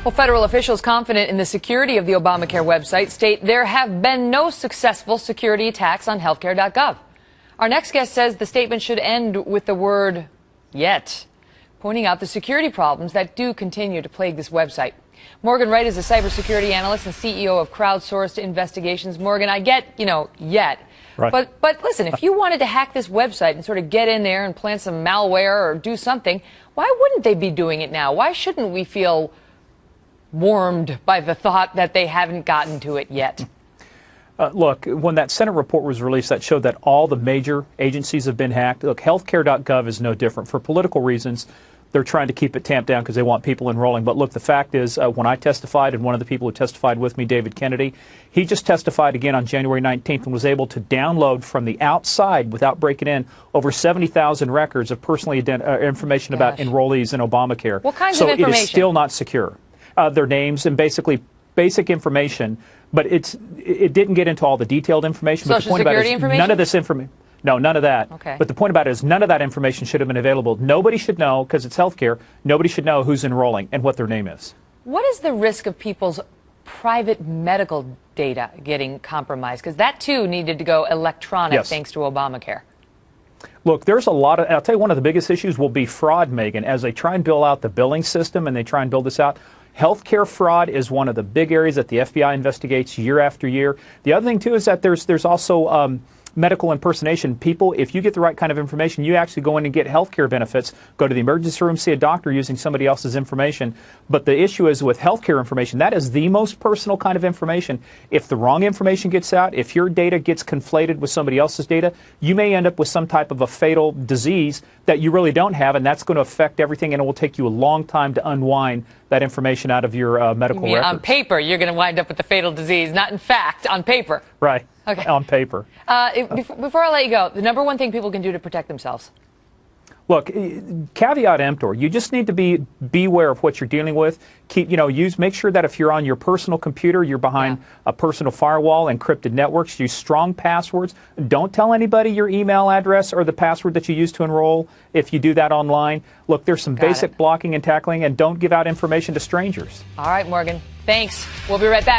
Well, federal officials confident in the security of the Obamacare website state there have been no successful security attacks on Healthcare.gov. Our next guest says the statement should end with the word yet, pointing out the security problems that do continue to plague this website. Morgan Wright is a cybersecurity analyst and CEO of Crowdsourced Investigations. Morgan, I get, yet. Right. But listen, if you wanted to hack this website and sort of get in there and plant some malware or do something, why wouldn't they be doing it now? Why shouldn't we feel warmed by the thought that they haven't gotten to it yet? Look, when that Senate report was released, that showed that all the major agencies have been hacked. Look, Healthcare.gov is no different. For political reasons, they're trying to keep it tamped down because they want people enrolling. But look, the fact is, when I testified, and one of the people who testified with me, David Kennedy, he just testified again on January 19th and was able to download from the outside, without breaking in, over 70,000 records of personally information about enrollees in Obamacare. What kinds of information? So it is still not secure. Their names and basically basic information, but it didn't get into all the detailed information. Social security information? None of this information. No, none of that. Okay. But the point about it is none of that information should have been available. Nobody should know, because it's healthcare, nobody should know who's enrolling and what their name is. What is the risk of people's private medical data getting compromised? Because that, too, needed to go electronic Yes. thanks to Obamacare. Look, there's a lot of, I'll tell you, one of the biggest issues will be fraud, Megan, as they try and build out the billing system and they try and build this out. Healthcare fraud is one of the big areas that the FBI investigates year after year. The other thing, too, is that there's also medical impersonation. People, if you get the right kind of information, you actually go in and get health care benefits, go to the emergency room, see a doctor using somebody else's information. But the issue is with health care information, that is the most personal kind of information. If the wrong information gets out, if your data gets conflated with somebody else's data, you may end up with some type of a fatal disease that you really don't have, and that's going to affect everything, and it will take you a long time to unwind that information out of your medical records. On paper, you're going to wind up with the fatal disease, not in fact, on paper. Right. Okay. On paper. Before I let you go, the number one thing people can do to protect themselves. Look, caveat emptor. You just need to be aware of what you're dealing with. Make sure that if you're on your personal computer, you're behind a personal firewall, encrypted networks. Use strong passwords. Don't tell anybody your email address or the password that you use to enroll if you do that online. Look, there's some basic blocking and tackling, and don't give out information to strangers. All right, Morgan. Thanks. We'll be right back.